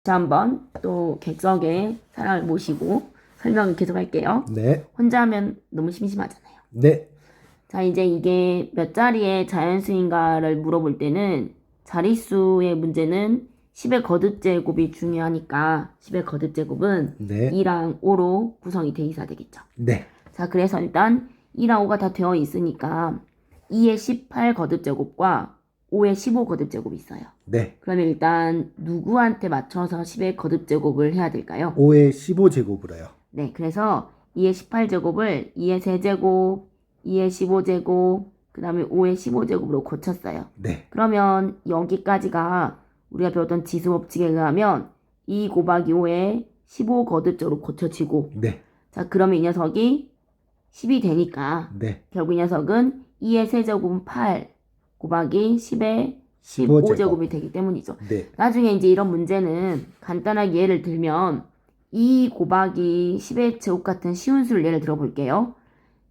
다시 한번 또 객석에 사람을 모시고 설명을 계속할게요. 네. 혼자 하면 너무 심심하잖아요. 네. 자, 이제 이게 몇 자리의 자연수인가를 물어볼 때는 자릿수의 문제는 10의 거듭제곱이 중요하니까 10의 거듭제곱은 네. 2랑 5로 구성이 돼 있어야 되겠죠. 네. 자, 그래서 일단 2랑 5가 다 되어 있으니까 2의 18 거듭제곱과 5의 15 거듭제곱이 있어요. 네. 그러면 일단 누구한테 맞춰서 10의 거듭제곱을 해야 될까요? 5의 15제곱으로 해요. 네, 그래서 2의 18제곱을 2의 세제곱, 2의 15제곱, 그 다음에 5의 15제곱으로 고쳤어요. 네. 그러면 여기까지가 우리가 배웠던 지수법칙에 의하면 2 곱하기 5의 15 거듭적으로 고쳐지고, 네. 자, 그러면 이 녀석이 10이 되니까 네. 결국 이 녀석은 2의 세제곱은 8 곱하기 10의 15제곱이 되기 때문이죠. 네. 나중에 이제 이런 문제는 간단하게 예를 들면 2 곱하기 10의 제곱 같은 쉬운 수를 예를 들어볼게요.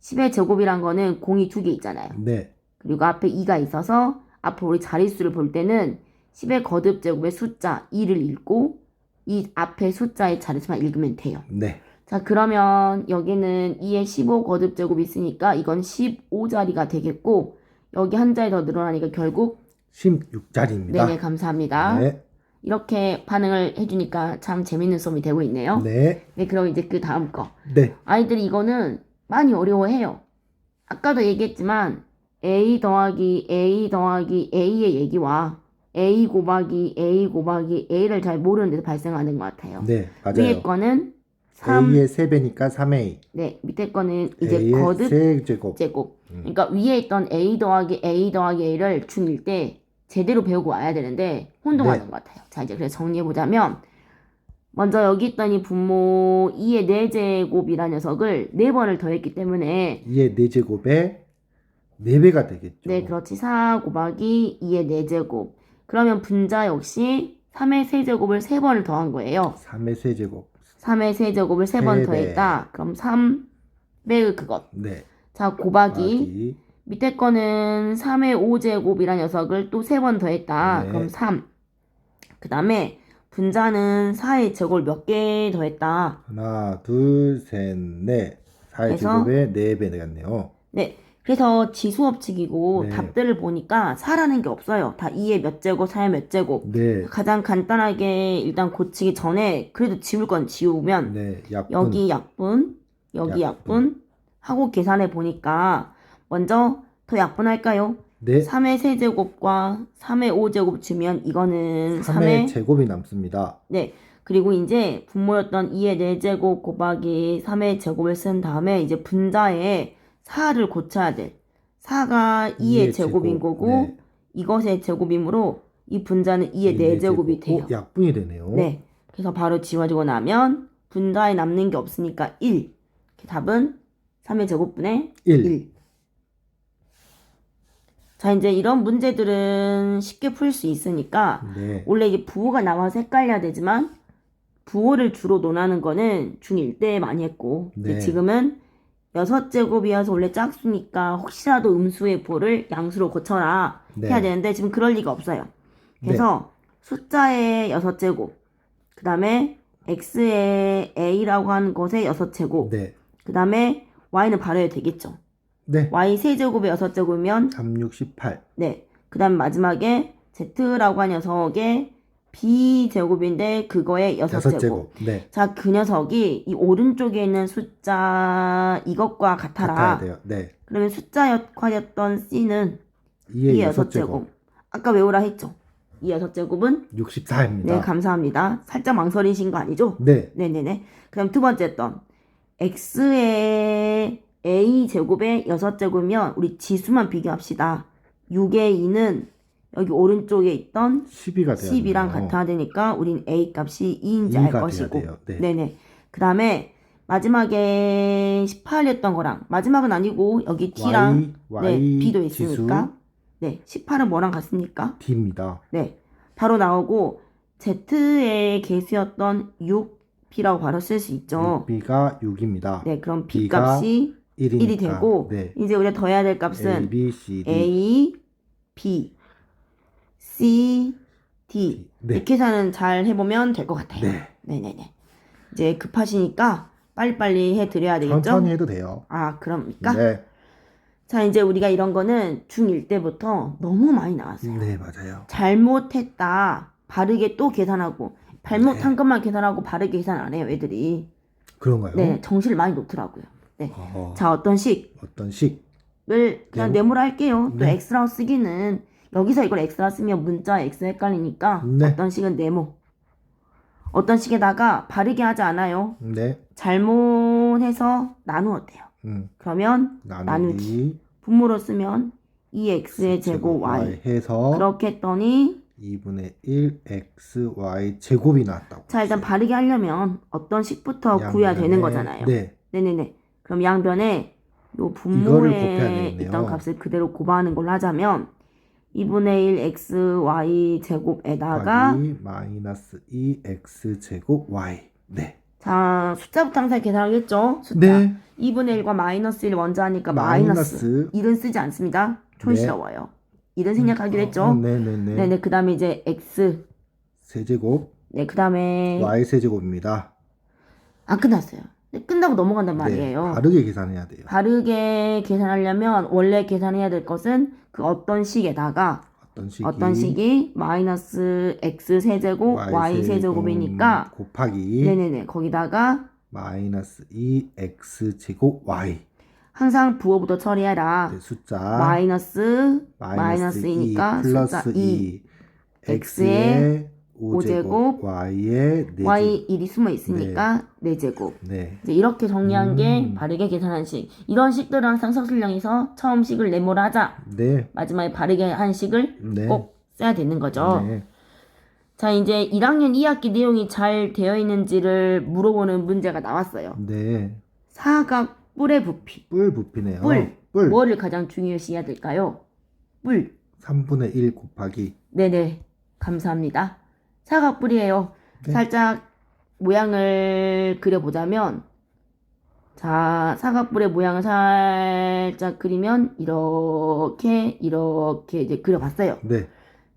10의 제곱이란 거는 공이 두 개 있잖아요. 네. 그리고 앞에 2가 있어서 앞으로 우리 자릿수를 볼 때는 10의 거듭제곱의 숫자 2를 읽고 이 앞에 숫자의 자릿수만 읽으면 돼요. 네. 자, 그러면 여기는 2의 15 거듭제곱이 있으니까 이건 15자리가 되겠고 여기 한 자리 더 늘어나니까 결국 16자리입니다. 네네, 감사합니다. 네. 이렇게 반응을 해주니까 참 재밌는 수업이 되고 있네요. 네. 네, 그럼 이제 그 다음 거. 네. 아이들이 이거는 많이 어려워해요. 아까도 얘기했지만 A 더하기 A 더하기 A의 얘기와 A 곱하기 A 곱하기 A를 잘 모르는 데서 발생하는 것 같아요. 네. 맞아요. 위에 거는 3, A의 3배니까 3A. 네, 밑에 거는 이제 A의 거듭 세제곱. 제곱. 그러니까 위에 있던 A 더하기 A 더하기 A를 중1 때 제대로 배우고 와야 되는데 혼동하는 네. 것 같아요. 자, 이제 그래서 정리해보자면 먼저 여기 있던 이 분모 2의 4제곱이라는 녀석을 4번을 더했기 때문에 2의 4제곱에 4배가 되겠죠. 네, 그렇지. 4 곱하기 2의 4제곱. 그러면 분자 역시 3의 세제곱을 3번을 더한 거예요. 3의 세제곱. 3의 세제곱을 3번 3배. 더했다. 그럼 3배의 그것. 네. 자, 곱하기 밑에 거는 3의 5제곱이라는 녀석을 또 3번 더했다. 네. 그럼 3. 그 다음에 분자는 4의 제곱을 몇 개 더했다. 하나, 둘, 셋, 넷. 4의 그래서 제곱에 4배 되겠네요. 네. 그래서 지수법칙이고 네. 답들을 보니까 4라는 게 없어요. 다 2의 몇 제곱, 4의 몇 제곱. 네. 가장 간단하게 일단 고치기 전에 그래도 지울 건 지우면 네. 약분. 여기 약분, 여기 약분 하고 계산해 보니까 먼저 더 약분할까요? 네. 3의 세제곱과 3의 5제곱 주면 이거는 3의 제곱이 남습니다. 네. 그리고 이제 분모였던 2의 4제곱 곱하기 3의 제곱을 쓴 다음에 이제 분자에 4를 고쳐야 돼. 4가 2의 제곱인 거고 네. 이것의 제곱이므로 이 분자는 2의 4제곱이 돼요. 약분이 되네요. 네. 그래서 바로 지워지고 나면 분자에 남는 게 없으니까 1. 답은 3의 제곱분의 1. 자, 이제 이런 문제들은 쉽게 풀 수 있으니까 네. 원래 이게 부호가 나와서 헷갈려야 되지만 부호를 주로 논하는 거는 중1 때 많이 했고 네. 지금은 6제곱이어서 원래 짝수니까 혹시라도 음수의 부호를 양수로 고쳐라 네. 해야 되는데 지금 그럴 리가 없어요. 그래서 숫자의 6제곱 그 다음에 x의 a라고 하는 것의 6제곱 네. 그 다음에 y는 바로 해도 되겠죠. 네. y 세제곱의 6제곱이면 3, 6, 18. 네. 그 다음 마지막에 z라고 하는 녀석의 b제곱인데 그거의 6제곱. 네. 자, 그 녀석이 이 오른쪽에 있는 숫자 이것과 같아라. 같아야 돼요. 네. 그러면 숫자 역할이었던 c는 2의 6제곱. 아까 외우라 했죠. 이 6제곱은 64입니다. 네, 감사합니다. 살짝 망설이신 거 아니죠? 네. 네네네. 그럼 두 번째 했던 x의 a제곱의 6제곱이면 우리 지수만 비교합시다. 6의 2는 여기 오른쪽에 있던 12가 돼요. 10이랑 같아야 되니까 우린 a 값이 2인지 알 것이고. 네. 네네. 그 다음에 마지막에 18이었던 거랑 마지막은 아니고 여기 t랑 네, b도 있으니까 네, 18은 뭐랑 같습니까? d입니다. 네, 바로 나오고 z의 개수였던 6b라고 바로 쓸 수 있죠. 6b가 6입니다. 네, 그럼 b 값이 1이 되고 네. 이제 우리가 더해야 될 값은 A, B, C, D. A, B, C, D. 네. 이렇게 계산은 잘 해보면 될 것 같아요. 네. 네네네. 이제 급하시니까 빨리빨리 해드려야 되겠죠? 천천히 해도 돼요. 아, 그럽니까? 네. 자, 이제 우리가 이런 거는 중1 때부터 너무 많이 나왔어요. 네, 맞아요. 잘못했다. 바르게 또 계산하고. 잘못한 네. 것만 계산하고 바르게 계산 안 해요, 애들이. 그런가요? 네, 정신을 많이 놓더라고요. 네. 어, 자, 어떤 식을 어떤 식? 그냥 네모로 할게요. 또 네. X라고 쓰기는 여기서 이걸 X라 쓰면 문자 X 헷갈리니까 네. 어떤 식은 네모. 어떤 식에다가 바르게 하지 않아요. 네. 잘못해서 나누었대요. 그러면 나누기. 분모로 쓰면 2x의 제곱 y. 해서 그렇게 했더니 2분의 1 xy 제곱이 나왔다고. 자, 일단 바르게 하려면 어떤 식부터 구해야 되는 거잖아요. 네. 네네네. 그럼 양변에 요 이거를 곱해야 분모에 되겠네요. 있던 값을 그대로 곱하는 걸로 하자면 2분의 1 xy 제곱에다가 곱하기 마이너스 2x 제곱 y. 네. 자, 숫자부터 항상 계산하겠죠? 숫자. 네. 2분의 1과 마이너스 1 먼저 하니까 마이너스. 마이너스 1은 쓰지 않습니다. 촌스러워요. 1은 생략하기로 했죠? 네네네. 네네. 그 다음에 이제 x. 세제곱 네, 그 다음에 y 세제곱입니다. 안 끝났어요. 네, 끝나고 넘어간단 네. 말이에요. 바르게 계산해야 돼요. 바르게 계산하려면 원래 계산해야 될 것은 그 어떤 식에다가 어떤 식이 마이너스 x 세제곱 y 세제곱이니까 곱하기 네네네. 거기다가 마이너스 2x 제곱 y. 항상 부호부터 처리해라. 네, 숫자 마이너스이니까 2 플러스 숫자 2 x의 5제곱 y의 4제곱. y 1이 숨어 있으니까 4제곱. 네. 이제 이렇게 정리한 게 바르게 계산한 식. 이런 식들은 항상 서술형에서 처음 식을 네모로 하자. 네. 마지막에 바르게 한 식을 네. 꼭 써야 되는 거죠. 네. 자, 이제 1학년 2학기 내용이 잘 되어 있는지를 물어보는 문제가 나왔어요. 네. 사각 뿔의 부피. 뿔 부피네요. 뿔. 뭐를 가장 중요시해야 될까요? 뿔. 3분의 1 곱하기. 네네. 감사합니다. 사각뿔이에요. 네. 살짝 모양을 그려보자면, 자, 사각뿔의 모양을 살짝 그리면 이렇게 이제 그려봤어요. 네.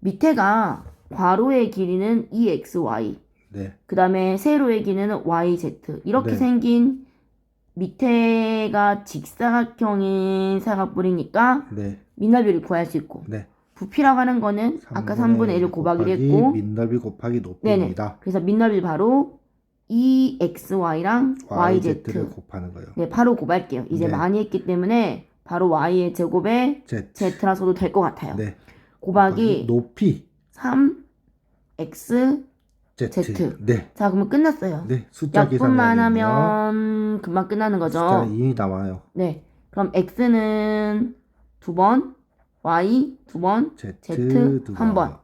밑에가 괄호의 길이는 2xy. 네. 그 다음에 세로의 길이는 yz. 이렇게 네. 생긴 밑에가 직사각형인 사각뿔이니까 네. 밑넓이를 구할 수 있고, 네. 부피라고 하는 거는 아까 3분의 1을 곱하기로 했고, 밑넓이 곱하기 네네. 높이입니다. 그래서 밑넓이 바로 2xy랑 yz를 yz. 곱하는 거예요. 네, 바로 곱할게요. 이제 네. 많이 했기 때문에 바로 y의 제곱에 z라 써도 될 것 같아요. 네. 곱하기 높이 3x z. 네. 자, 그러면 끝났어요. 네. 숫자 계산해야 약분만 되네요. 하면 금방 끝나는 거죠. 숫자 2이 남아요. 네. 그럼 x는 2번, y 2번, z z 1번.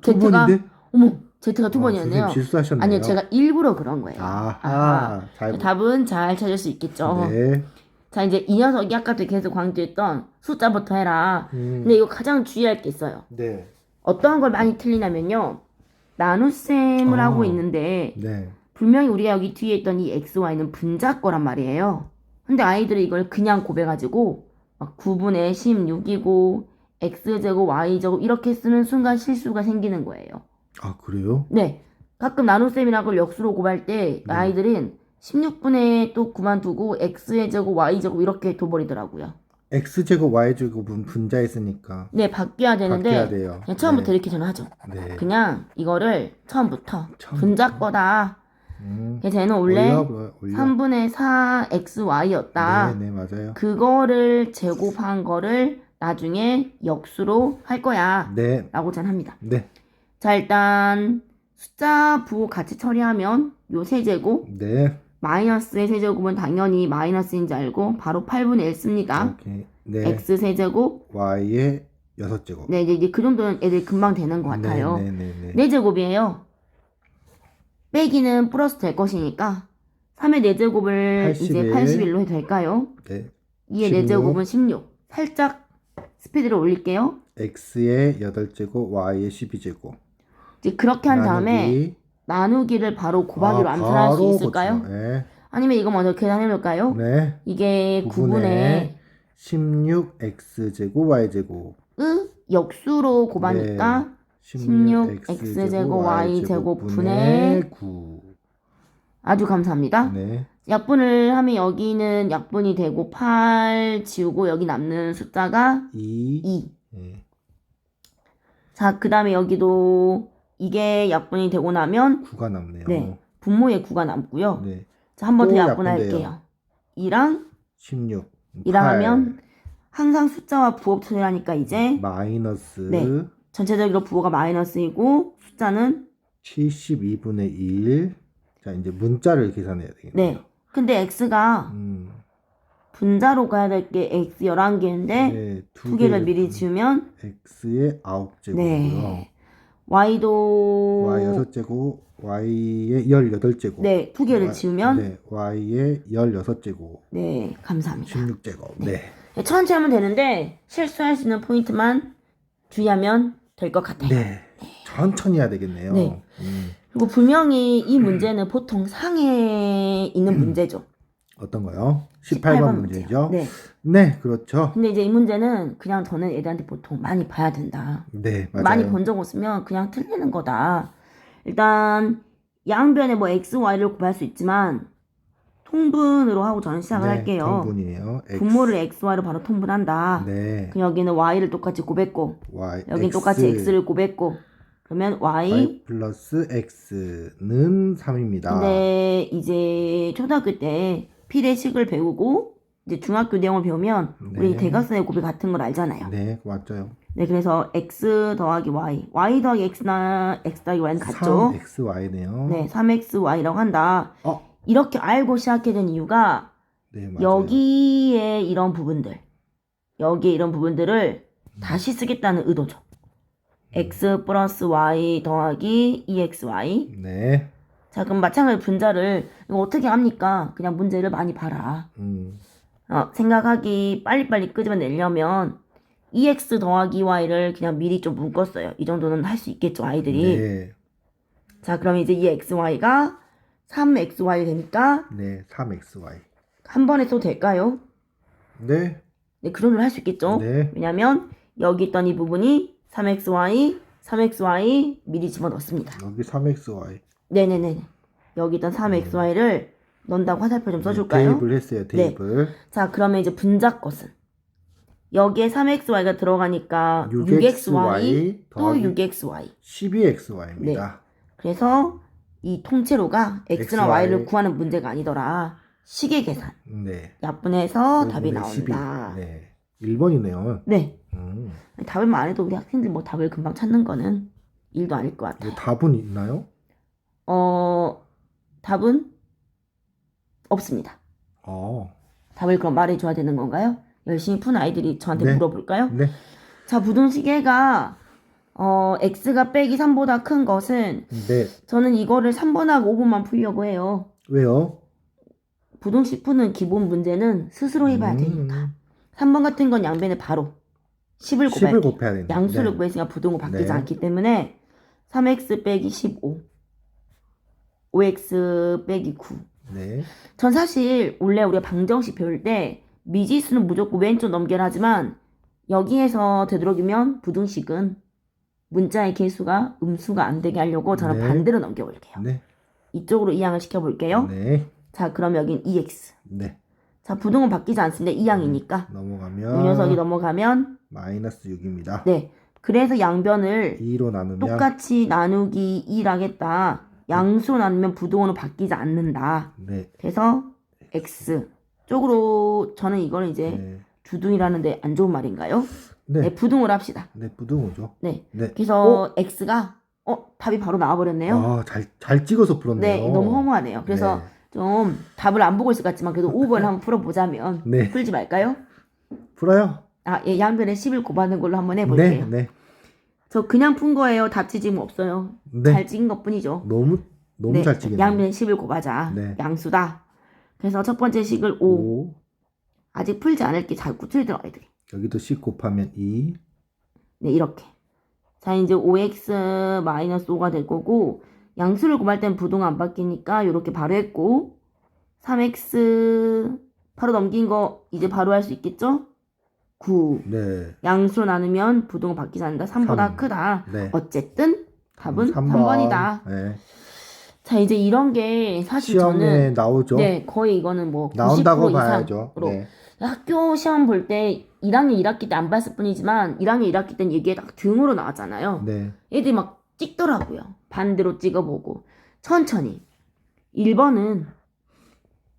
두 번인데? 어머, z가 2번이었네요. 선생님 실수하셨네요. 아니요, 제가 일부러 그런 거예요. 아하. 잘 답은 잘 찾을 수 있겠죠. 네. 자, 이제 이 녀석이 아까도 계속 강조했던 숫자부터 해라. 근데 이거 가장 주의할 게 있어요. 네. 어떠한 걸 많이 틀리냐면요. 나눗셈을 하고 있는데 네. 분명히 우리가 여기 뒤에 있던 이 xy는 분자 거란 말이에요. 근데 아이들이 이걸 그냥 곱해가지고 막 9분의 16이고 x제곱 y제곱 이렇게 쓰는 순간 실수가 생기는 거예요. 아, 그래요? 네. 가끔 나눗셈이라는 걸 역수로 곱할 때 아이들은 16분의 또 그만두고 x의 제곱 y제곱 이렇게 둬버리더라고요. x제곱 y제곱은 분자했으니까 네, 바뀌어야 되는데 바뀌어야 돼요. 그냥 처음부터 네. 이렇게 저는 하죠. 네. 그냥 이거를 처음부터 분자 거다. 그래서 얘는 원래 올려. 3분의 4xy였다. 네, 맞아요. 그거를 제곱한 거를 나중에 역수로 할 거야. 네. 라고 저는 합니다. 네. 자, 일단 숫자 부호 같이 처리하면 요 세제곱 네. 마이너스의 세제곱은 당연히 마이너스인 줄 알고 바로 8분의 1 씁니다. 오케이. 네. x 세제곱 y의 6제곱. 네, 이제 그 정도는 애들 금방 되는 것 같아요. 네. 4제곱이에요. 빼기는 플러스 될 것이니까 3의 4제곱을 81. 이제 81로 해도 될까요? 네. 2의 4제곱은 16. 살짝 스피드를 올릴게요. x의 8제곱, y의 12제곱. 이제 그렇게 한 다음에 나누기를 바로 곱하기로 암산할 수 있을까요? 네. 아니면 이거 먼저 계산해 볼까요? 네. 이게 9분의 16x제곱, y제곱. 역수로 곱하니까 16x제곱 y제곱분의 9. 아주 감사합니다. 네. 약분을 하면 여기는 약분이 되고 8 지우고 여기 남는 숫자가 2. 네. 자, 그 다음에 여기도 이게 약분이 되고 나면 9가 남네요. 네, 분모에 9가 남고요. 네. 자, 한 번 더 또 약분할게요. 2랑 16. 2랑 하면 항상 숫자와 부호 처리하니까 이제 마이너스 네, 전체적으로 부호가 마이너스이고 숫자는 72분의 1. 자, 이제 문자를 계산해야 되겠네요. 네. 근데 x가 분자로 가야 될 게 x 11개인데 네, 두 개를 미리 지우면 x의 9제곱이고요. 네. y도 y 6제곱, y의 18제곱. 네, 두 개를 지우면 네, y의 16제곱. 네, 감사합니다. 16제곱. 네. 네, 천천히 하면 되는데 실수할 수 있는 포인트만 주의하면 될 것 같아요. 네. 천천히 해야 되겠네요. 네. 그리고 분명히 이 문제는 보통 상에 있는 문제죠. 어떤 거요? 18번 문제죠. 네. 네, 그렇죠. 근데 이제 이 문제는 그냥 저는 애들한테 보통 많이 봐야 된다. 네, 맞아요. 많이 본 적 없으면 그냥 틀리는 거다. 일단 양변에 뭐 x, y를 구할 수 있지만 통분으로 하고 저는 시작을 할게요. 통분이에요. 분모를 x, y로 바로 통분한다. 네. 그럼 여기는 y를 똑같이 곱했고 여기는 똑같이 x를 곱했고 그러면 y 플러스 x는 3입니다. 근데 이제 초등학교 때 필의식을 배우고 이제 중학교 내용을 배우면 네. 우리 대각선의 곱이 같은 걸 알잖아요. 네, 맞아요. 네, 그래서 x 더하기 y 더하기 x나 x 더하기 y는 같죠? 3xy네요. 네, 3xy라고 한다. 이렇게 알고 시작하게 된 이유가 네, 맞아요. 여기에 이런 부분들을 다시 쓰겠다는 의도죠. x 플러스 y 더하기 2xy. 네. 자, 그럼 마찬가지로 분자를 이거 어떻게 합니까? 그냥 문제를 많이 봐라. 생각하기 빨리빨리 끄집어내려면 2x 더하기 y를 그냥 미리 좀 묶었어요. 이 정도는 할 수 있겠죠, 아이들이. 네. 자, 그럼 이제 2xy가 3xy 되니까 네, 3xy. 한 번에 써도 될까요? 네. 네, 그 정도로 할 수 있겠죠? 네. 왜냐면 여기 있던 이 부분이 3xy 미리 집어넣습니다. 여기 3xy. 네네네. 여기 있던 3xy를 넣는다고 화살표 좀 써줄까요? 대입을 했어요, 대입을. 네. 자, 그러면 이제 분자 것은 여기에 3xy가 들어가니까 6xy 또 6xy 12xy입니다. 네. 그래서 이 통째로가 x나 y를 구하는 문제가 아니더라. 식의 계산. 네. 약분해서 답이 12. 나온다. 네. 1번이네요. 네. 답을만 안 해도 우리 학생들 뭐 답을 금방 찾는 거는 일도 아닐 것 같아요. 답은 있나요? 답은 없습니다. 답을 그럼 말해줘야 되는 건가요? 열심히 푼 아이들이 저한테 네. 물어볼까요? 네. 자, 부등식에가 x가 빼기 3보다 큰 것은 네. 저는 이거를 3번하고 5번만 풀려고 해요. 왜요? 부등식 푸는 기본 문제는 스스로 해봐야 되니까. 3번 같은 건 양변에 바로 10을 곱해야 된다. 양수를 네. 구했으니까 부등호 바뀌지 네. 않기 때문에 3x 빼기 15 5x 빼기 9. 네. 전 사실 원래 우리가 방정식 배울 때 미지수는 무조건 왼쪽 넘겨라 하지만 여기에서 되도록이면 부등식은 문자의 개수가 음수가 안 되게 하려고 저는 네. 반대로 넘겨볼게요. 네. 이쪽으로 이항을 시켜볼게요. 네. 자, 그럼 여긴 2x. 네. 자, 부등호 바뀌지 않습니다. 이항이니까. 넘어가면 이 녀석이 넘어가면 마이너스 6입니다. 네. 그래서 양변을 2로 나누면 똑같이 나누기 2를 하겠다. 양수로 나누면 부등호는 바뀌지 않는다. 네. 그래서 x 쪽으로 저는 이거는 이제 네. 주둥이라는데 안 좋은 말인가요? 네. 네, 부등호로 합시다. 네, 부등호죠. 네. 네. 그래서 x가 답이 바로 나와버렸네요. 잘 찍어서 풀었네요. 네, 너무 허무하네요. 그래서 네. 좀 답을 안 보고 있을 것 같지만 그래도 5번을 한번 풀어보자면 네. 풀지 말까요? 풀어요. 예, 양변에 10을 곱하는 걸로 한번 해볼게요. 네. 네. 저 그냥 푼 거예요. 답지 지금 없어요. 네. 잘 찍은 것 뿐이죠. 너무 네, 잘 찍었네요. 양변에 10을 곱하자. 네. 양수다. 그래서 첫 번째 식을 5. 5. 아직 풀지 않을 게 자꾸 틀더라고요, 애들이. 여기도 10 곱하면 2. 네, 이렇게. 자, 이제 5x 마이너스 5가 될 거고 양수를 곱할 땐 부등호 안 바뀌니까 이렇게 바로 했고 3x 바로 넘긴 거 이제 바로 할 수 있겠죠? 9. 네. 양수로 나누면 부등호 바뀌지 않는다. 3보다 삼. 크다. 네. 어쨌든 답은 3번. 3번이다. 네. 자, 이제 이런 게 사실 시험에 저는 나오죠. 네, 거의 이거는 뭐 90% 나온다고 이상으로 봐야죠. 네. 학교 시험 볼 때 1학년 1학기 때 안 봤을 뿐이지만 1학년 1학기 때는 이게 딱 등으로 나왔잖아요. 네. 애들이 막 찍더라고요. 반대로 찍어보고 천천히. 1번은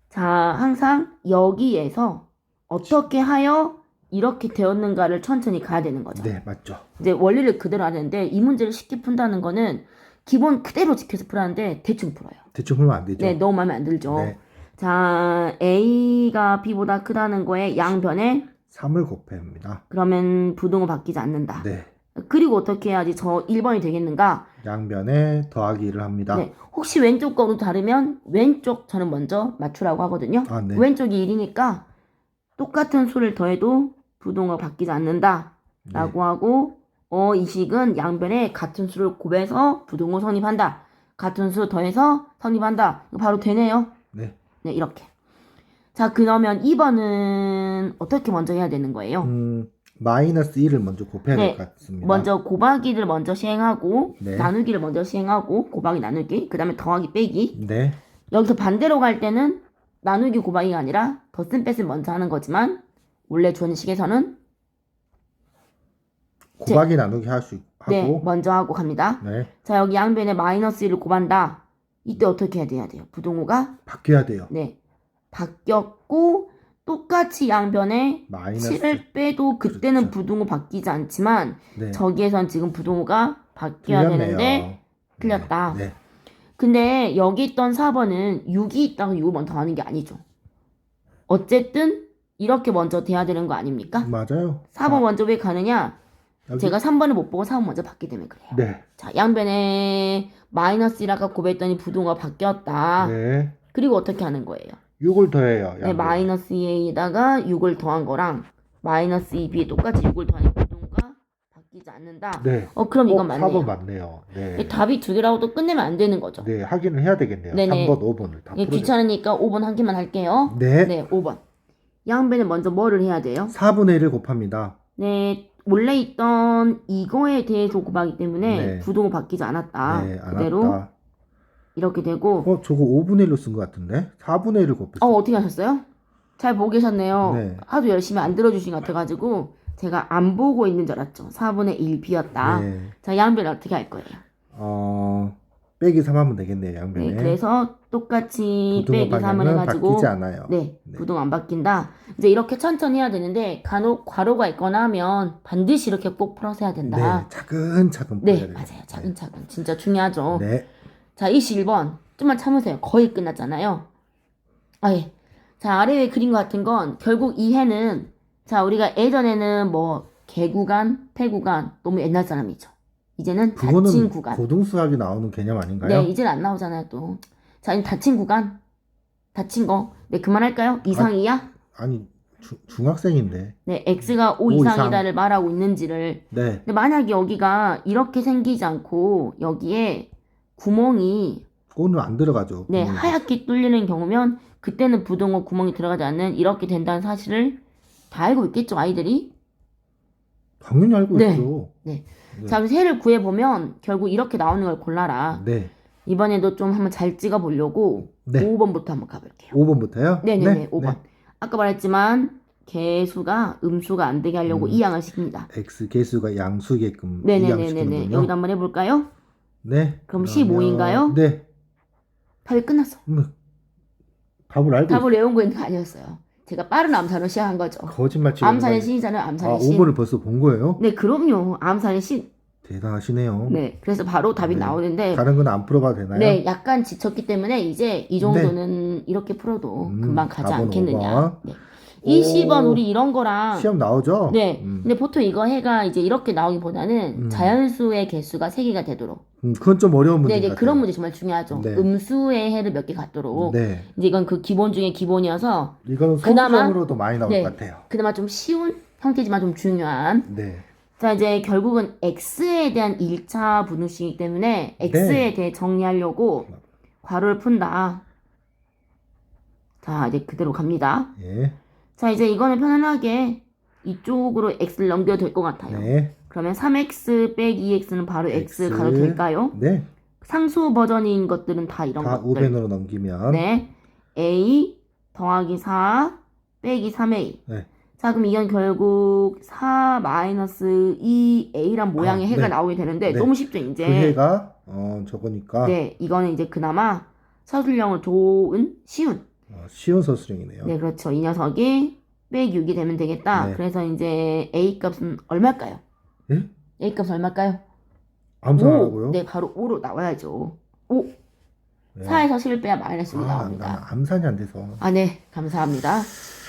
자, 항상 여기에서 어떻게 하여 이렇게 되었는가를 천천히 가야 되는 거죠. 네, 맞죠. 이제 원리를 그대로 하는데 이 문제를 쉽게 푼다는 거는 기본 그대로 지켜서 풀었는데 대충 풀어요. 대충 풀면 안 되죠. 네, 너무 마음에 안 들죠. 네. 자, A가 B보다 크다는 거에 양변에 3을 곱해야 합니다. 그러면 부등호 바뀌지 않는다. 네. 그리고 어떻게 해야지 저 1번이 되겠는가? 양변에 더하기를 합니다. 네. 혹시 왼쪽 거로 다르면 왼쪽 저는 먼저 맞추라고 하거든요. 아, 네. 왼쪽이 1이니까 똑같은 수를 더해도 부등호가 바뀌지 않는다. 라고 하고 이 식은 양변에 같은 수를 곱해서 부등호 성립한다. 같은 수 더해서 성립한다. 이거 바로 되네요. 네. 네, 이렇게. 자, 그러면 2번은 어떻게 먼저 해야 되는 거예요? 마이너스 1을 먼저 곱해야 네. 될 것 같습니다. 먼저 곱하기를 먼저 시행하고 네. 나누기를 먼저 시행하고 곱하기 나누기 그 다음에 더하기 빼기. 네. 여기서 반대로 갈 때는 나누기 곱하기가 아니라 덧셈 뺄셈 먼저 하는 거지만 원래 주어식에서는 곱하기 나누기 하고 네, 먼저 하고 갑니다. 네. 자, 여기 양변에 마이너스 1을 곱한다. 이때 어떻게 해야 돼요? 부등호가 바뀌어야 돼요. 네, 바뀌었고 똑같이 양변에 마이너스 7을 빼도 그때는 그렇죠. 부등호 바뀌지 않지만 네. 저기에선 지금 부등호가 바뀌어야 틀렸네요. 되는데 틀렸다. 네. 근데 여기 있던 4번은 6이 있다고 6을 먼저 더하는 게 아니죠. 어쨌든 이렇게 먼저 돼야 되는 거 아닙니까? 맞아요. 4번 먼저 왜 가느냐? 여기- 제가 3번을 못 보고 4번 먼저 봤기 때문에 그래요. 네. 자, 양변에 마이너스 1아까 곱했더니 부등호가 바뀌었다. 네. 그리고 어떻게 하는 거예요? 6을 더해요. 네, 마이너스 2a에다가 6을 더한 거랑 마이너스 2b에 똑같이 6을 더하니 부등호가 바뀌지 않는다. 네. 그럼 이건 맞네요. 4번 맞네요. 네. 답이 두 개라고 또 끝내면 안 되는 거죠. 네, 확인을 해야 되겠네요. 네네. 3번, 5번을 다 예, 풀어야 귀찮으니까 5번 한 개만 할게요. 네. 네, 5번. 양변에 먼저 뭐를 해야 돼요? 4분의 1을 곱합니다. 네, 원래 있던 이거에 대해서 곱하기 때문에 네. 부등호 바뀌지 않았다. 네, 안 그대로 왔다. 이렇게 되고 저거 5분의 1로 쓴 것 같은데? 4분의 1을 곱했어요. 어떻게 하셨어요? 잘 보고 계셨네요. 네. 하도 열심히 안 들어주신 것 같아가지고 제가 안 보고 있는 줄 알았죠. 4분의 1 비었다. 네. 자, 양변을 어떻게 할 거예요? 빼기 3 하면 되겠네요, 양변에. 네, 그래서 똑같이 부등호 빼기 3을 방향은 해가지고 바뀌지 않아요. 네, 네. 부등호 안 바뀐다. 이제 이렇게 천천히 해야 되는데 간혹 괄호가 있거나 하면 반드시 이렇게 꼭 풀어서 해야 된다. 네, 차근차근 네, 풀어야 돼요. 맞아요. 차근차근. 진짜 중요하죠. 네. 자, 21번. 좀만 참으세요. 거의 끝났잖아요. 예. 자, 아래에 그린 것 같은 건 결국 이 해는 자, 우리가 예전에는 뭐 개구간, 폐구간 너무 옛날 사람이죠. 이제는 닫힌 그거는 구간. 고등수학이 나오는 개념 아닌가요? 네, 이제는 안 나오잖아요, 또. 자, 이 닫힌 구간. 닫힌 거. 네, 그만할까요? 이상이야? 아니, 중학생인데. 네, x가 5 5 이상. 이상이다를 말하고 있는지를. 네. 근데 만약에 여기가 이렇게 생기지 않고 여기에 구멍이 그거는 안 들어가죠. 네, 구멍이. 하얗게 뚫리는 경우면 그때는 부등호 구멍이 들어가지 않는 이렇게 된다는 사실을 다 알고 있겠죠, 아이들이? 당연히 알고 네. 있죠. 네. 네. 자, 그래서 해를 구해보면 결국 이렇게 나오는 걸 골라라. 네. 이번에도 좀 한번 잘 찍어보려고 네. 5번부터 한번 가볼게요. 5번부터요? 네네네, 5번. 아까 말했지만 개수가 음수가 안 되게 하려고 이항을 시킵니다. X 개수가 양수게끔 네네네네네. 이항시키는군요. 여기도 한번 해볼까요? 네. 그럼 그러면- 15인가요? 네. 답이 끝났어. 답을 알고 답을 외운 거 있는 거 아니었어요. 제가 빠른 암산으로 시작한 거죠. 거짓말 치고 암산의 신이잖아요, 암산의 신. 5번을 벌써 본 거예요? 네, 그럼요. 암산의 신. 대단하시네요. 네, 그래서 바로 답이 네. 나오는데, 다른 건 안 풀어봐도 되나요? 네, 약간 지쳤기 때문에 이제 이 정도는 이렇게 풀어도 금방 가지 4번, 않겠느냐. 5번. 네. 오. 20번 우리 이런 거랑 시험 나오죠? 네. 근데 보통 이거 해가 이제 이렇게 나오기보다는 음. 자연수의 개수가 3개가 되도록. 그건 좀 어려운 문제 네, 이제 같아요. 그런 문제 정말 중요하죠. 네. 음수의 해를 몇 개 갖도록. 네. 이제 이건 그 기본 중에 기본이어서 이거는 그나마- 소수점으로도 많이 나올 네. 것 같아요. 그나마 좀 쉬운 형태지만 좀 중요한. 네. 자, 이제 결국은 x에 대한 1차 분수이기 때문에 x에 대해 정리하려고 괄호를 푼다. 자, 이제 그대로 갑니다. 예. 자, 이제 이거는 편안하게 이쪽으로 x를 넘겨도 될 것 같아요. 네. 그러면 3x 빼기 2x는 바로 x 가도 될까요? 네. 상수 버전인 것들은 다 이런 다 것들. 우변으로 넘기면. 네. a 더하기 4 빼기 3a. 네. 자, 그럼 이건 결국 4 마이너스 2a란 모양의 해가 네. 나오게 되는데 네. 너무 쉽죠, 그 이제. 해가 저거니까. 네, 이거는 이제 그나마 서술형을 좋은 쉬운. 쉬운 서술형이네요. 네, 그렇죠. 이 녀석이 빼기 6이 되면 되겠다. 네. 그래서 이제 a 값은 얼마일까요? 예? a 값은 얼마일까요? 암산하라고요? 네, 바로 5로 나와야죠. 5. 네. 4에서 10을 빼야 마이너스 6이 나옵니다. 암산이 안 돼서. 아, 네. 감사합니다.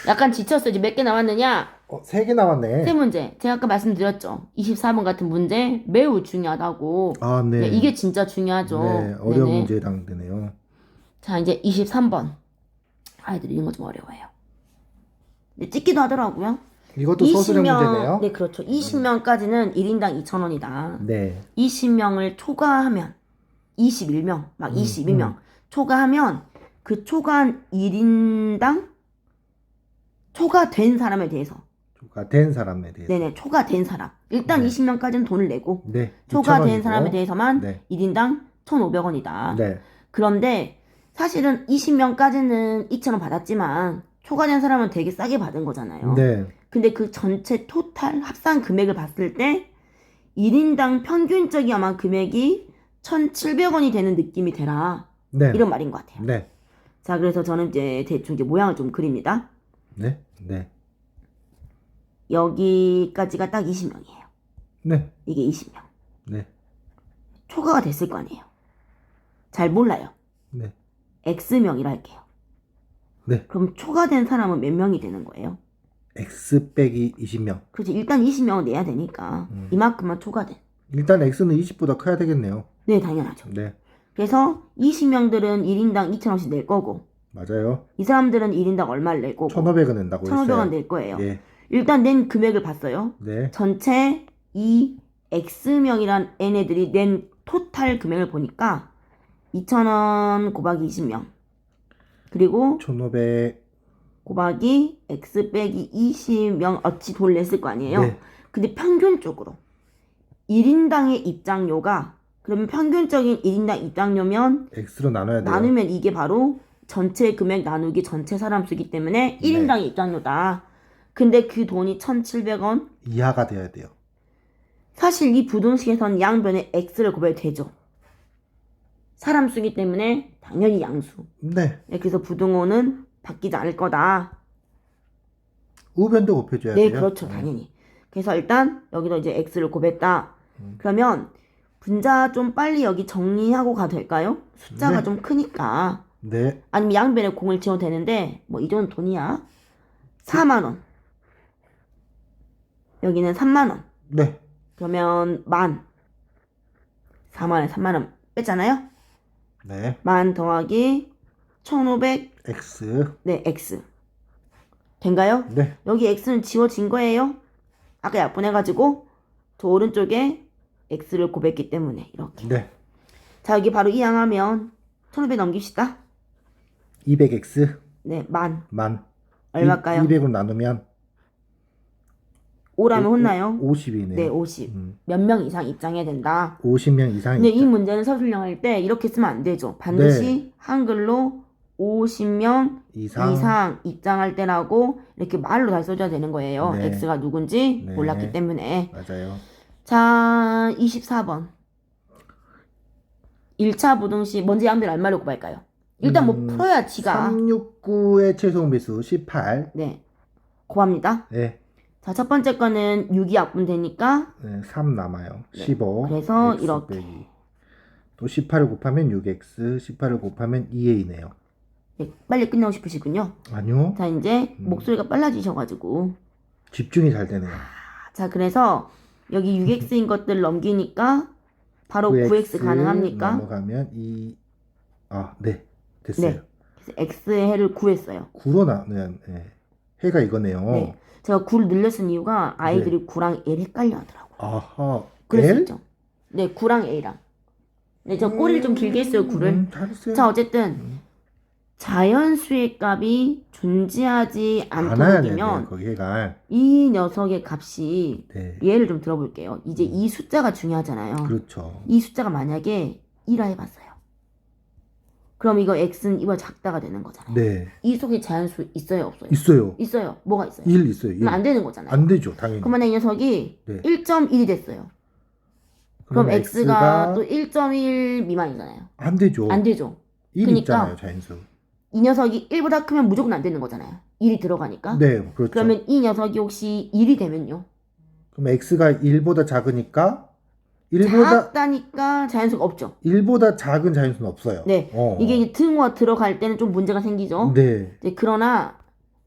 약간 지쳤어요. 이제 몇 개 남았느냐? 3개 나왔네. 세 문제. 제가 아까 말씀드렸죠. 24번 같은 문제 매우 중요하다고. 아, 네. 네, 이게 진짜 중요하죠. 네, 어려운 네네. 문제에 해당되네요. 자, 이제 23번. 아이들이 이런 거 좀 어려워요. 네, 찍기도 하더라고요. 이것도 서술형 문제네요. 네, 그렇죠. 20명까지는 1인당 2,000원이다. 네. 20명을 초과하면 21명, 막 22명 초과하면 그 초과한 1인당 초과된 사람에 대해서. 초과된 사람에 대해서. 네네, 초과된 사람. 일단 네. 20명까지는 돈을 내고 네. 초과된 2,000원이고. 사람에 대해서만 네. 1인당 1,500원이다. 네. 그런데 사실은 20명까지는 2,000원 받았지만 초과된 사람은 되게 싸게 받은 거잖아요. 네. 근데 그 전체 토탈 합산 금액을 봤을 때 1인당 평균적인 아마 금액이 1,700원이 되는 느낌이 되라. 네. 이런 말인 것 같아요. 네. 자, 그래서 저는 이제 대충 이제 모양을 좀 그립니다. 네. 네. 여기까지가 딱 20명이에요. 네. 이게 20명. 네. 초과가 됐을 거 아니에요. 잘 몰라요. 네. X명이라 할게요. 네. 그럼 초과된 사람은 몇 명이 되는 거예요? X 빼기 20명. 그렇지. 일단 20명을 내야 되니까 이만큼만 초과된. 일단 X는 20보다 커야 되겠네요. 네, 당연하죠. 네. 그래서 20명들은 1인당 2,000원씩 낼 거고 맞아요. 이 사람들은 1인당 얼마를 낼 거고 1,500원 낸다고 했어요. 1,500원 낼 거예요. 예. 일단 낸 금액을 봤어요. 네. 전체 이 X명이란 얘네들이 낸 토탈 금액을 보니까 2,000원 곱하기 20명 그리고 1,500. 곱하기 X 빼기 20명 어치 돈을 냈을 거 아니에요. 네. 근데 평균적으로 1인당의 입장료가 그러면 평균적인 1인당 입장료면 X로 나눠야 돼요. 나누면 이게 바로 전체 금액 나누기 전체 사람 수기 때문에 1인당 입장료다. 근데 그 돈이 1,700원. 이하가 돼야 돼요. 사실 이 부등식에선 양변에 x를 곱해도 되죠. 사람 수기 때문에 당연히 양수. 네. 네, 그래서 부등호는 바뀌지 않을 거다. 우변도 곱해줘야 네, 돼요. 그렇죠. 당연히. 그래서 일단 여기도 이제 x를 곱했다. 그러면 분자 좀 빨리 여기 정리하고 가도 될까요? 숫자가 네. 좀 크니까. 네. 아니면 양변에 공을 지어도 되는데 뭐 이 정도 돈이야. 4만 원. 여기는 3만 원. 네. 그러면 10,000. 4만 원에 3만 원 뺐잖아요. 네. 10,000 더하기 1,500. X. 네, x. 된가요? 네. 여기 x는 지워진 거예요. 아까 약분해가지고 저 오른쪽에 x를 곱했기 때문에 이렇게. 네. 자, 여기 바로 이항하면 1,500 넘깁시다. 200X. 네, 10,000. 만. 얼마일까요? 200으로 나누면 5라면 혼나요? 50이네요. 네, 50. 몇 명 이상 입장해야 된다. 50명 이상이. 근데 이 문제는 서술형 할 때 이렇게 쓰면 안 되죠. 반드시 한글로 50명 이상 입장할 때라고 이렇게 말로 다 써줘야 되는 거예요. 네. X가 누군지 네. 몰랐기 때문에. 맞아요. 자, 24번. 1차 부등식 먼저 양변 얼마로 곱할까요? 일단 뭐 풀어야 지가. 369의 최종 배수 18. 네. 곱합니다. 네. 자, 첫 번째 거는 6이 약분되니까 네, 3 남아요. 네. 15. 그래서 X 이렇게. 빼기. 또 18을 곱하면 6X, 18을 곱하면 2A네요. 네, 빨리 끝내고 싶으시군요. 아니요. 자, 이제 목소리가 빨라지셔가지고. 집중이 잘 되네요. 자, 그래서 여기 6x인 것들 넘기니까 바로 9x 가능합니까? 넘어가면 네. 됐어요. 네. 그래서 x의 해를 구했어요. 9로 나면 네. 해가 이거네요. 네. 제가 9를 늘렸은 이유가 아이들이 9랑 L 헷갈려 하더라고요. 아하. 그럴 수 L? 있죠. 네, 9랑 A랑. 네, 저 꼬리를 좀 길게 했어요, 9를. 잘했어요. 자, 어쨌든 자연수의 값이 존재하지 않아야 돼. 않도록이면 거기가. 이 녀석의 값이 네. 예를 좀 들어볼게요. 이제 이 숫자가 중요하잖아요. 그렇죠. 이 숫자가 만약에 1라 해봤어요. 그럼 이거 x는 이보다 작다가 되는 거잖아요. 네. 이 속에 자연수 있어요, 없어요? 있어요. 있어요. 뭐가 있어요? 1 있어요. 1. 그럼 안 되는 거잖아요. 안 되죠. 당연히. 그럼 만약 이 녀석이 네. 1.1이 됐어요. 그럼 x가 또 1.1 미만이잖아요. 안 되죠. 안 되죠. 1 그러니까 있잖아요. 자연수. 이 녀석이 1보다 크면 무조건 안 되는 거잖아요. 1이 들어가니까. 네. 그렇죠. 그러면 이 녀석이 혹시 1이 되면요. 그럼 x가 1보다 작으니까 1보다 작다니까 자연수가 없죠. 1보다 작은 자연수는 없어요. 네. 이게 이제 등호가 들어갈 때는 좀 문제가 생기죠. 네. 이제 그러나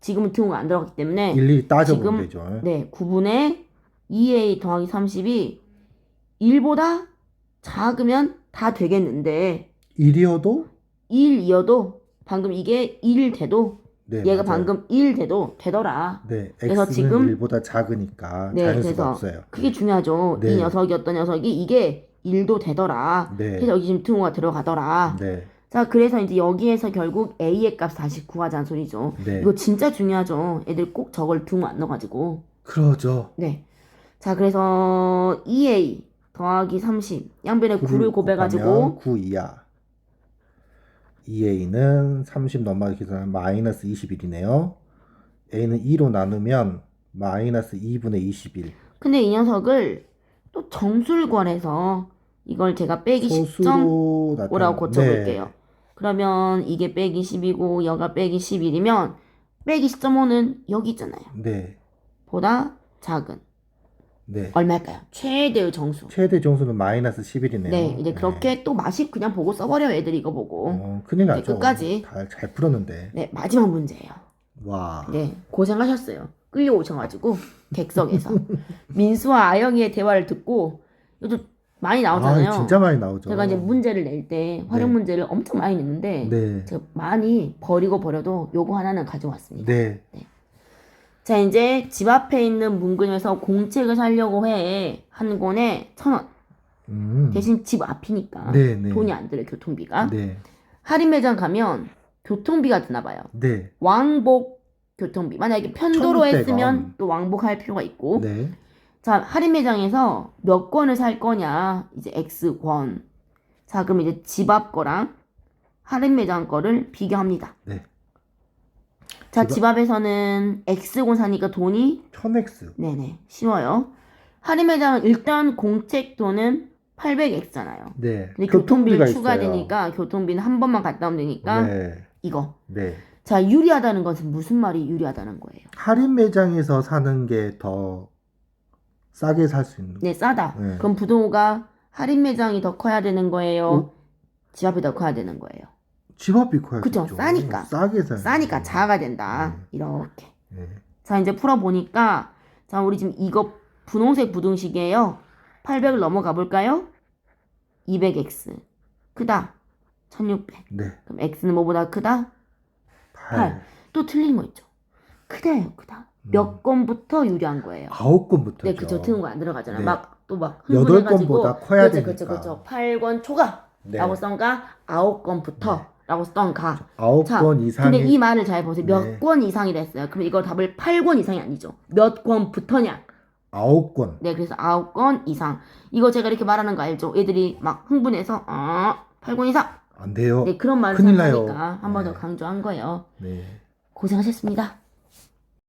지금은 등호가 안 들어갔기 때문에 일일이 따져보면 지금 되죠. 네, 9분의 2a 더하기 30이 1보다 작으면 다 되겠는데 1이어도 1이어도 방금 이게 1 돼도 네, 얘가 맞아요. 방금 1 돼도 되더라. 네. 그래서 x는 지금 1보다 작으니까 네, 자연수가 그래서 없어요. 그게 중요하죠. 네. 이 녀석이 어떤 녀석이 이게 1도 되더라. 네. 그래서 여기 지금 등호가 들어가더라. 네. 자, 그래서 이제 여기에서 결국 a의 값 다시 구하자는 소리죠. 네. 이거 진짜 중요하죠. 애들 꼭 저걸 등호 안 넣어가지고. 그러죠. 네. 자, 그래서 2a 더하기 30 양변에 9를 곱해가지고 9 이하. 2a는 30 넘어가기 계산하면 마이너스 21이네요. a는 2로 나누면 마이너스 2분의 21. 근데 이 녀석을 또 정수를 구하래서 이걸 제가 빼기 10점 소수로 5라고 고쳐볼게요. 네. 그러면 이게 빼기 10이고 여가 빼기 11이면 빼기 10.5는 여기 있잖아요. 네. 보다 작은 네. 얼마일까요? 최대의 정수. 최대 정수는 마이너스 11이네요. 네, 이제 그렇게 또 맛이 그냥 보고 써버려요. 애들이 이거 보고. 큰일 네, 나죠. 끝까지. 잘 풀었는데. 네, 마지막 문제예요. 와. 네, 고생하셨어요. 끌려오셔가지고 객석에서 민수와 아영이의 대화를 듣고 이것도 많이 나오잖아요. 진짜 많이 나오죠. 제가 이제 문제를 낼 때 활용 네. 문제를 엄청 많이 냈는데 네. 제가 많이 버려도 요거 하나는 가져왔습니다. 네. 자, 이제 집 앞에 있는 문근에서 공책을 사려고 해. 한 권에 1,000원. 대신 집 앞이니까 네, 네. 돈이 안 들어요, 교통비가. 네. 할인 매장 가면 교통비가 드나 봐요. 네. 왕복 교통비. 만약에 편도로 1,600원. 했으면 또 왕복할 필요가 있고. 네. 자, 할인 매장에서 몇 권을 살 거냐. 이제 X권. 자, 그럼 이제 집 앞 거랑 할인 매장 거를 비교합니다. 네. 자, 집 앞에서는 X권 사니까 돈이 1000x. 네네, 쉬워요. 할인 매장은 일단 공책 돈은 800X잖아요. 네. 근데 교통비를 교통비가 추가되니까 교통비는 한 번만 갔다 오면 되니까 네. 이거. 네. 자, 유리하다는 것은 무슨 말이 유리하다는 거예요? 할인 매장에서 사는 게 더 싸게 살 수 있는. 네, 싸다. 네. 그럼 부동호가 할인 매장이 더 커야 되는 거예요? 어? 집 앞이 더 커야 되는 거예요? 집 앞이 커야겠죠. 그죠, 싸니까. 싸게 사. 싸니까 작아야 된다. 이렇게. 네. 자, 이제 풀어보니까 자, 우리 지금 이거 분홍색 부등식이에요. 800을 넘어가 볼까요? 200x 크다. 1600. 네. 그럼 x는 뭐보다 크다? 8. 또 틀린 거 있죠. 크다요, 크다. 몇 건부터 유리한 거예요. 9건부터죠. 네, 그쵸. 틀린 거 안 들어가잖아. 네. 또 막 8건보다 커야 그렇죠, 되니까. 그렇죠. 8권 초과 네. 라고 썬가 9건부터 라고 썬가. 9권 이상이. 근데 이 말을 잘 보세요. 몇 네. 권 이상이라 했어요. 그럼 이거 답을 8권 이상이 아니죠. 몇 권부터냐. 9권. 네, 그래서 9권 이상. 이거 제가 이렇게 말하는 거 알죠? 애들이 막 흥분해서 8권 이상. 안 돼요. 네, 그런 말을 큰일 나요. 생각하니까 한 번 더 네. 강조한 거예요. 네. 고생하셨습니다.